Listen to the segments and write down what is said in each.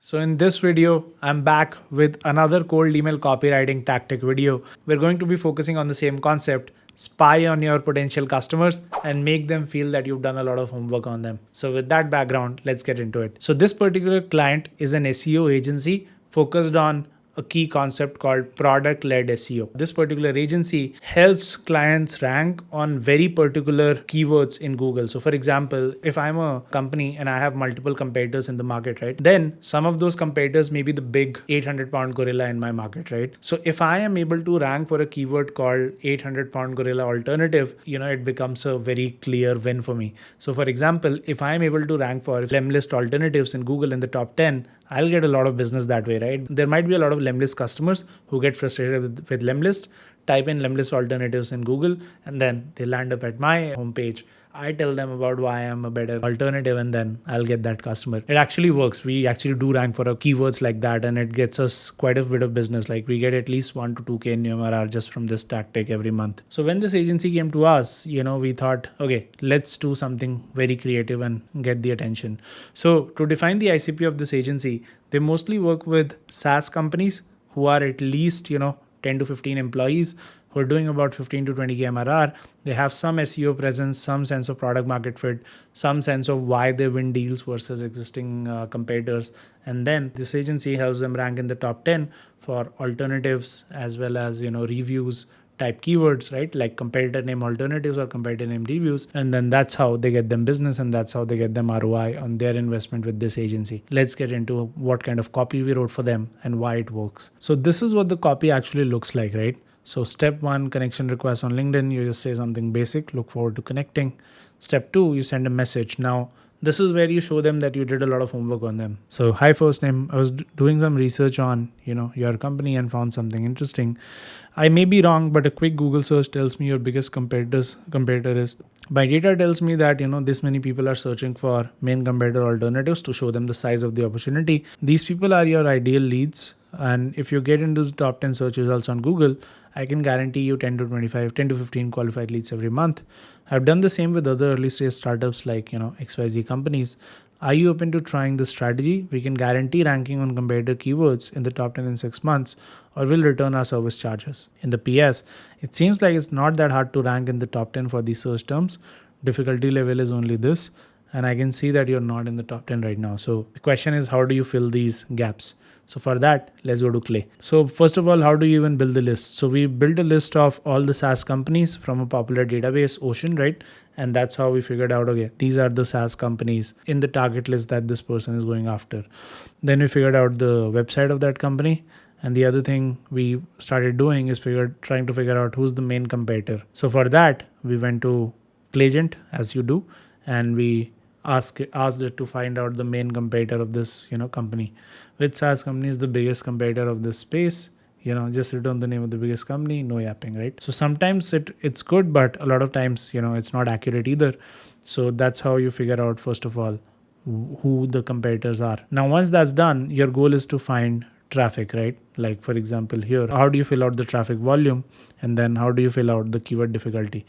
So in this video, I'm back with another cold email copywriting tactic video. We're going to be focusing on the same concept: spy on your potential customers and make them feel that you've done a lot of homework on them. So with that background, let's get into it. So this particular client is an SEO agency focused on a key concept called product-led SEO. This particular agency helps clients rank on very particular keywords in Google. So for example, if I'm a company and I have multiple competitors in the market, right? Then some of those competitors may be the big 800-pound gorilla in my market, right? So if I am able to rank for a keyword called 800-pound gorilla alternative, it becomes a very clear win for me. So for example, if I'm able to rank for lemlist alternatives in Google in the top 10, I'll get a lot of business that way, right? There might be a lot of lemlist customers who get frustrated with lemlist, type in lemlist alternatives in Google, and then they land up at my homepage. I tell them about why I'm a better alternative, and then I'll get that customer. It actually works. We actually do rank for keywords like that, and it gets us quite a bit of business. Like we get at least 1 to 2K in MRR just from this tactic every month. So when this agency came to us, we thought, okay, let's do something very creative and get the attention. So to define the ICP of this agency, they mostly work with SaaS companies who are at least, 10 to 15 employees, who are doing about 15 to 20K MRR. They have some SEO presence, some sense of product market fit, some sense of why they win deals versus existing competitors. And then this agency helps them rank in the top 10 for alternatives as well as, reviews type keywords, right? Like competitor name alternatives or competitor name reviews. And then that's how they get them business, and that's how they get them ROI on their investment with this agency. Let's get into what kind of copy we wrote for them and why it works. So this is what the copy actually looks like, right? So step 1, connection request on LinkedIn. You just say something basic, look forward to connecting. Step 2, you send a message. Now, this is where you show them that you did a lot of homework on them. So hi, first name. I was doing some research on, your company and found something interesting. I may be wrong, but a quick Google search tells me your biggest competitor is. My data tells me that, this many people are searching for main competitor alternatives to show them the size of the opportunity. These people are your ideal leads. And if you get into the top 10 search results on Google, I can guarantee you 10 to 15 qualified leads every month. I've done the same with other early stage startups like, XYZ companies. Are you open to trying this strategy? We can guarantee ranking on competitor keywords in the top 10 in 6 months, or we'll return our service charges. In the PS, it seems like it's not that hard to rank in the top 10 for these search terms. Difficulty level is only this, and I can see that you're not in the top 10 right now. So the question is, how do you fill these gaps? So for that, let's go to Clay. So first of all, how do you even build the list? So we built a list of all the SaaS companies from a popular database, Ocean, right? And that's how we figured out, okay, these are the SaaS companies in the target list that this person is going after. Then we figured out the website of that company. And the other thing we started doing is trying to figure out who's the main competitor. So for that, we went to Clayagent, as you do, and we asked it to find out the main competitor of this company. Which SaaS company is the biggest competitor of this space? Just return the name of the biggest company, no yapping, right? So sometimes it's good, but a lot of times it's not accurate either. So that's how you figure out, first of all, who the competitors are. Now once that's done, your goal is to find traffic, right? Like for example here, how do you fill out the traffic volume, and then how do you fill out the keyword difficulty?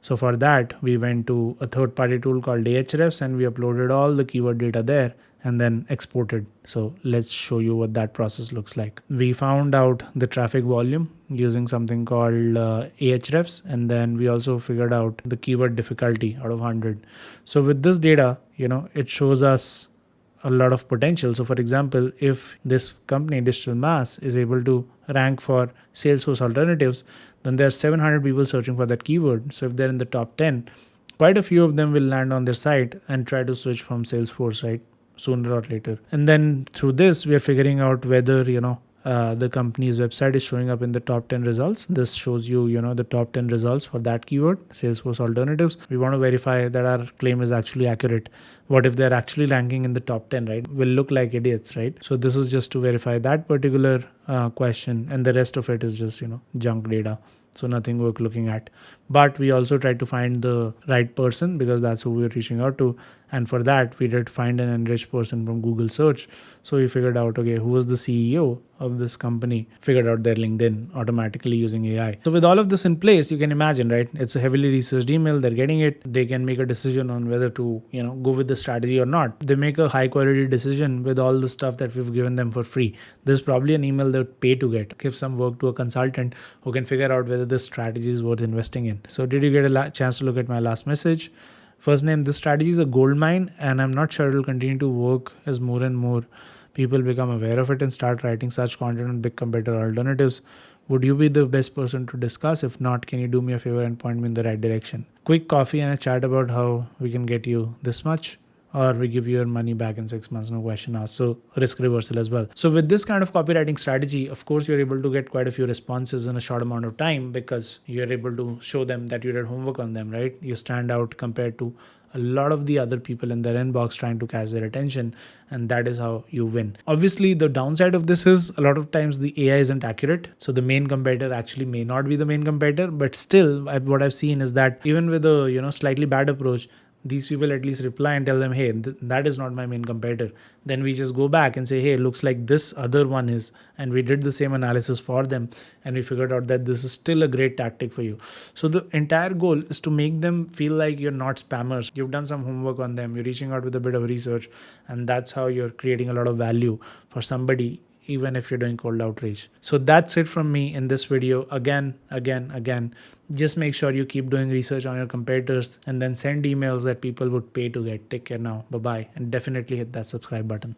So for that, we went to a third-party tool called Ahrefs, and we uploaded all the keyword data there and then exported. So let's show you what that process looks like. We found out the traffic volume using something called Ahrefs, and then we also figured out the keyword difficulty out of 100. So with this data, it shows us a lot of potential. So for example, if this company, Digital Mass, is able to rank for Salesforce alternatives, then there's 700 people searching for that keyword. So if they're in the top 10, quite a few of them will land on their site and try to switch from Salesforce, right? Sooner or later. And then through this, we are figuring out whether, the company's website is showing up in the top 10 results. This shows you, the top 10 results for that keyword, Salesforce alternatives. We want to verify that our claim is actually accurate. What if they're actually ranking in the top 10, right? We'll look like idiots, right? So this is just to verify that particular question, and the rest of it is just, junk data. So nothing worth looking at. But we also tried to find the right person because that's who we were reaching out to. And for that, we did find an enriched person from Google search. So we figured out, okay, who was the CEO of this company, figured out their LinkedIn automatically using AI. So with all of this in place, you can imagine, right? It's a heavily researched email. They're getting it. They can make a decision on whether to, go with the strategy or not. They make a high quality decision with all the stuff that we've given them for free. There's probably an email they would pay to get. Give some work to a consultant who can figure out whether this strategy is worth investing in. So did you get a chance to look at my last message? First name, this strategy is a gold mine, and I'm not sure it will continue to work as more and more people become aware of it and start writing such content on big competitor alternatives. Would you be the best person to discuss? If not, can you do me a favor and point me in the right direction? Quick coffee and a chat about how we can get you this much, or we give you your money back in 6 months, no question asked. So risk reversal as well. So with this kind of copywriting strategy, of course, you're able to get quite a few responses in a short amount of time because you're able to show them that you did homework on them, right? You stand out compared to a lot of the other people in their inbox trying to catch their attention, and that is how you win. Obviously, the downside of this is a lot of times the AI isn't accurate, so the main competitor actually may not be the main competitor, but still what I've seen is that even with a slightly bad approach, these people at least reply and tell them, hey, that is not my main competitor. Then we just go back and say, hey, looks like this other one is, and we did the same analysis for them and we figured out that this is still a great tactic for you. So the entire goal is to make them feel like you're not spammers. You've done some homework on them, you're reaching out with a bit of research, and that's how you're creating a lot of value for somebody, even if you're doing cold outreach. So that's it from me in this video. Again, just make sure you keep doing research on your competitors and then send emails that people would pay to get. Take care now. Bye-bye. And definitely hit that subscribe button.